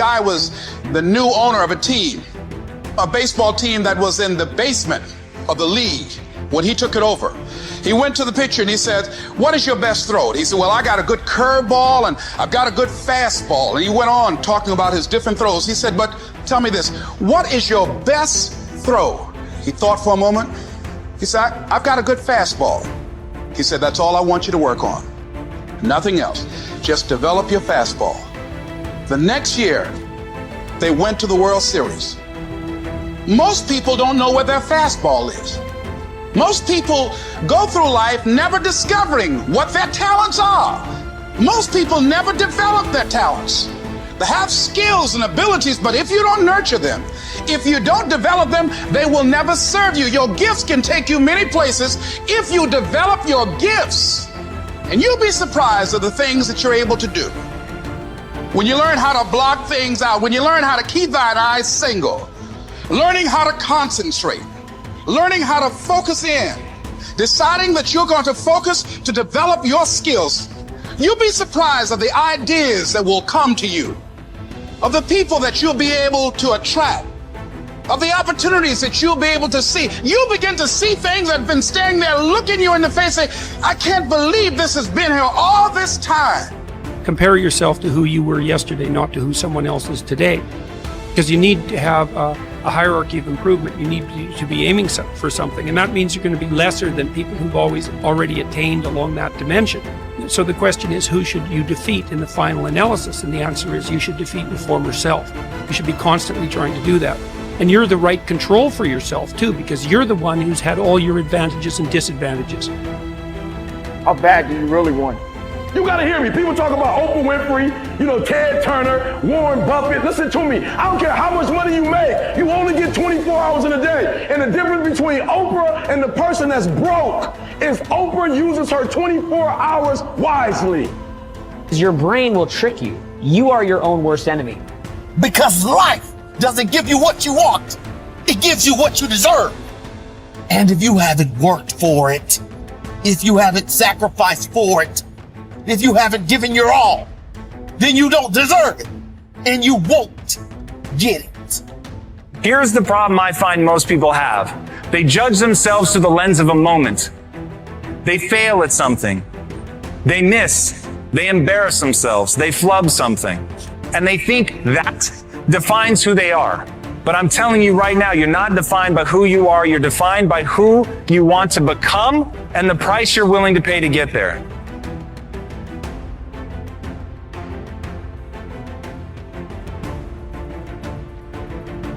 guy was the new owner of a team, a baseball team that was in the basement of the league when he took it over. He went to the pitcher and he said, what is your best throw? He said, well, I got a good curveball and I've got a good fastball. And he went on talking about his different throws. He said, but tell me this, what is your best throw? He thought for a moment. He said, I've got a good fastball. He said, that's all I want you to work on. Nothing else. Just develop your fastball. The next year, they went to the World Series. Most people don't know where their fastball is. Most people go through life never discovering what their talents are. Most people never develop their talents. They have skills and abilities, but if you don't nurture them, if you don't develop them, they will never serve you. Your gifts can take you many places if you develop your gifts. And you'll be surprised at the things that you're able to do. When you learn how to block things out, when you learn how to keep thine eyes single, learning how to concentrate, learning how to focus in, deciding that you're going to focus to develop your skills, you'll be surprised at the ideas that will come to you, of the people that you'll be able to attract, of the opportunities that you'll be able to see. You'll begin to see things that have been standing there looking you in the face saying, I can't believe this has been here all this time. Compare yourself to who you were yesterday, not to who someone else is today. Because you need to have a hierarchy of improvement. You need to be aiming for something. And that means you're going to be lesser than people who've already attained along that dimension. So the question is, who should you defeat in the final analysis? And the answer is, you should defeat your former self. You should be constantly trying to do that. And you're the right control for yourself too, because you're the one who's had all your advantages and disadvantages. How bad do you really want it? You gotta hear me. People talk about Oprah Winfrey, Ted Turner, Warren Buffett. Listen to me. I don't care how much money you make. You only get 24 hours in a day. And the difference between Oprah and the person that's broke is Oprah uses her 24 hours wisely. Your brain will trick you. You are your own worst enemy. Because life doesn't give you what you want. It gives you what you deserve. And if you haven't worked for it, if you haven't sacrificed for it, if you haven't given your all, then you don't deserve it, and you won't get it. Here's the problem I find most people have. They judge themselves through the lens of a moment. They fail at something. They miss. They embarrass themselves. They flub something. And they think that defines who they are. But I'm telling you right now, you're not defined by who you are. You're defined by who you want to become and the price you're willing to pay to get there.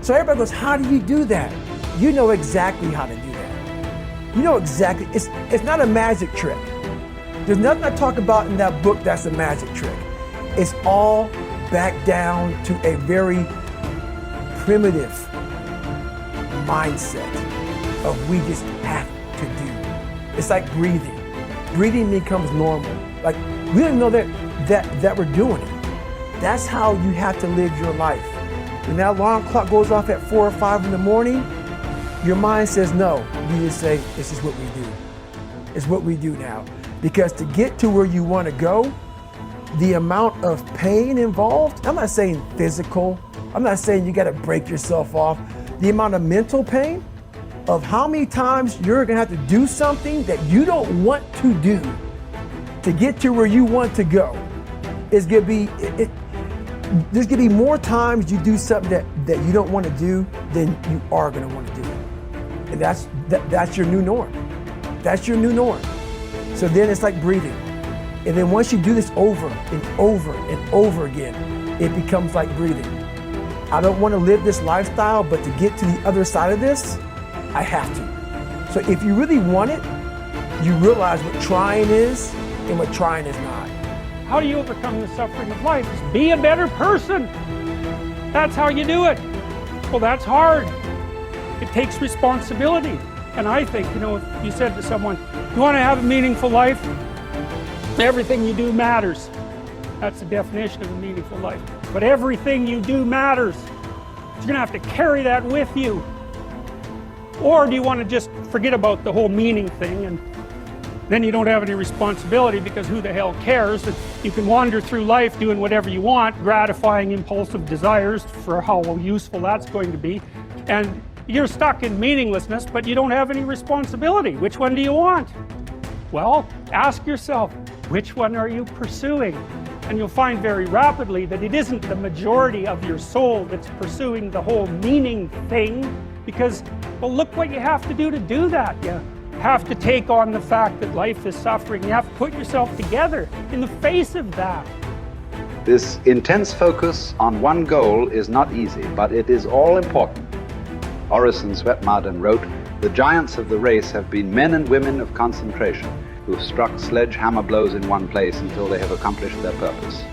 So everybody goes, how do you do that? You know exactly how to do that. You know exactly, it's not a magic trick. There's nothing I talk about in that book that's a magic trick. It's all back down to a very primitive mindset of we just have to do. It's like breathing. Breathing becomes normal. Like we don't know that we're doing it. That's how you have to live your life. When that alarm clock goes off at 4 or 5 in the morning, your mind says no. You just say, this is what we do. It's what we do now. Because to get to where you want to go, the amount of pain involved, I'm not saying physical, I'm not saying you got to break yourself off. The amount of mental pain of how many times you're going to have to do something that you don't want to do to get to where you want to go is going to be, there's going to be more times you do something that you don't want to do than you are going to want to do. And that's your new norm. That's your new norm. So then it's like breathing. And then once you do this over and over and over again, it becomes like breathing. I don't want to live this lifestyle, but to get to the other side of this, I have to. So if you really want it, you realize what trying is and what trying is not. How do you overcome the suffering of life? Is be a better person. That's how you do it. Well, that's hard. It takes responsibility. And I think, if you said to someone, you want to have a meaningful life? Everything you do matters. That's the definition of a meaningful life. But everything you do matters. You're going to have to carry that with you. Or do you want to just forget about the whole meaning thing and then you don't have any responsibility, because who the hell cares? That you can wander through life doing whatever you want, gratifying impulsive desires for how useful that's going to be, and you're stuck in meaninglessness, but you don't have any responsibility. Which one do you want? Well, ask yourself, which one are you pursuing? And you'll find very rapidly that it isn't the majority of your soul that's pursuing the whole meaning thing, because, well, look what you have to do that. You have to take on the fact that life is suffering. You have to put yourself together in the face of that. This intense focus on one goal is not easy, but it is all important. Orison Swett Marden wrote, "The giants of the race have been men and women of concentration, who have struck sledgehammer blows in one place until they have accomplished their purpose.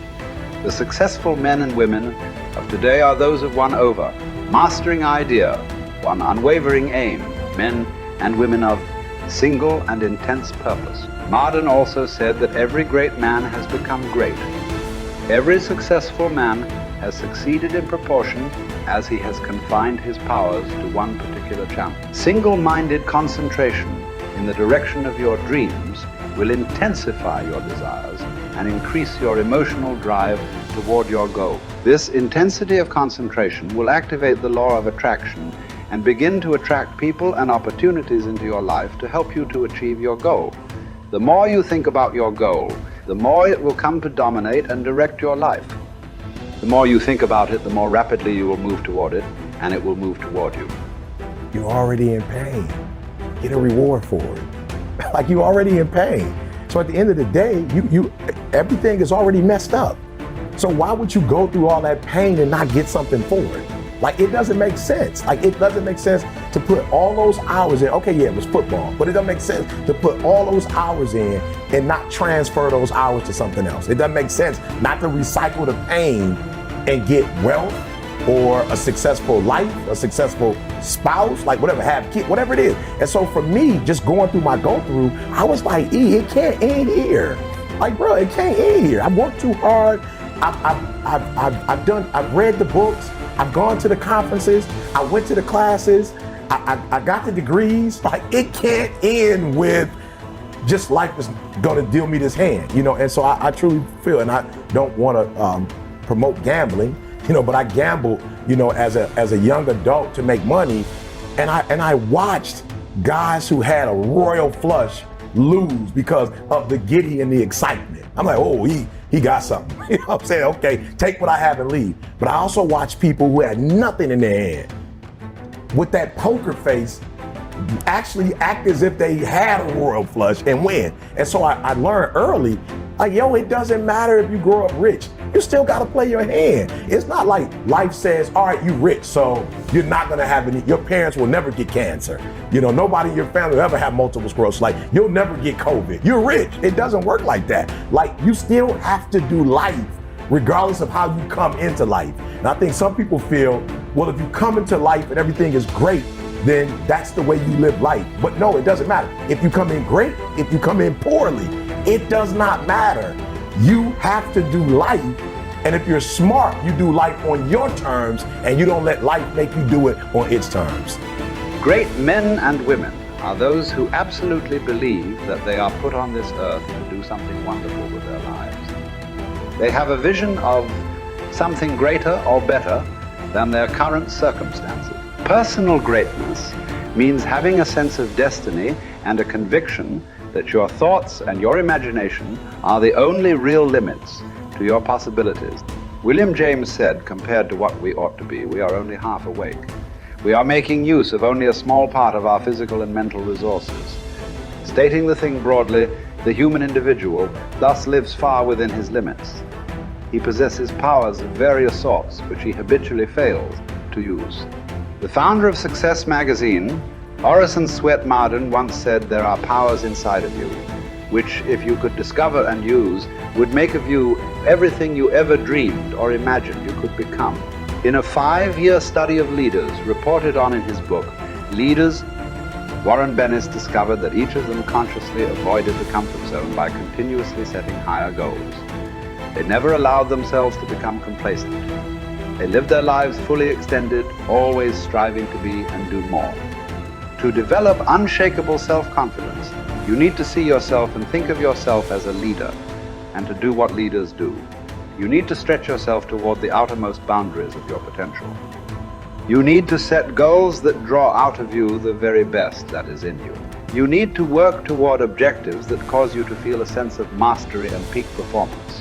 The successful men and women of today are those of one over, mastering idea, one unwavering aim, men and women of single and intense purpose." Marden also said that every great man has become great. Every successful man has succeeded in proportion as he has confined his powers to one particular channel. Single-minded concentration in the direction of your dreams will intensify your desires and increase your emotional drive toward your goal. This intensity of concentration will activate the law of attraction and begin to attract people and opportunities into your life to help you to achieve your goal. The more you think about your goal, the more it will come to dominate and direct your life. The more you think about it, the more rapidly you will move toward it, and it will move toward you. You're already in pain. Get a reward for it. Like, you're already in pain. So at the end of the day, everything is already messed up. So why would you go through all that pain and not get something for it? Like, it doesn't make sense. Like, it doesn't make sense to put all those hours in. Okay, yeah, it was football, but it doesn't make sense to put all those hours in and not transfer those hours to something else. It doesn't make sense not to recycle the pain and get wealth or a successful life, a successful spouse, like whatever, have kids, whatever it is. And so for me, just going through my go-through, I was like, it can't end here. Like, bro, it can't end here. I've worked too hard. I've read the books. I've gone to the conferences. I went to the classes. I got the degrees. Like, it can't end with just life is gonna deal me this hand, you know? And so I truly feel, and I don't wanna promote gambling, you know, but I gambled, you know, as a young adult to make money. And I watched guys who had a royal flush lose because of the giddy and the excitement. I'm like, oh, he got something. You know what I'm saying? Okay, take what I have and leave. But I also watched people who had nothing in their hand with that poker face actually act as if they had a royal flush and win. And so I learned early, like, yo, it doesn't matter if you grow up rich. You still gotta play your hand. It's not like life says, all right, you rich, so you're not gonna have any, your parents will never get cancer. You know, nobody in your family will ever have multiple sclerosis. Like, you'll never get COVID. You're rich. It doesn't work like that. Like, you still have to do life regardless of how you come into life. And I think some people feel, well, if you come into life and everything is great, then that's the way you live life. But no, it doesn't matter. If you come in great, if you come in poorly, it does not matter. You have to do life. And if you're smart, you do life on your terms and you don't let life make you do it on its terms. Great men and women are those who absolutely believe that they are put on this earth to do something wonderful with their lives. They have a vision of something greater or better than their current circumstances. Personal greatness means having a sense of destiny and a conviction that your thoughts and your imagination are the only real limits to your possibilities. William James said, compared to what we ought to be, we are only half awake. We are making use of only a small part of our physical and mental resources. Stating the thing broadly, the human individual thus lives far within his limits. He possesses powers of various sorts which he habitually fails to use. The founder of Success magazine, Orison Swett Marden, once said, there are powers inside of you, which, if you could discover and use, would make of you everything you ever dreamed or imagined you could become. In a 5-year study of leaders reported on in his book, Leaders, Warren Bennis discovered that each of them consciously avoided the comfort zone by continuously setting higher goals. They never allowed themselves to become complacent. They lived their lives fully extended, always striving to be and do more. To develop unshakable self-confidence, you need to see yourself and think of yourself as a leader, and to do what leaders do. You need to stretch yourself toward the outermost boundaries of your potential. You need to set goals that draw out of you the very best that is in you. You need to work toward objectives that cause you to feel a sense of mastery and peak performance.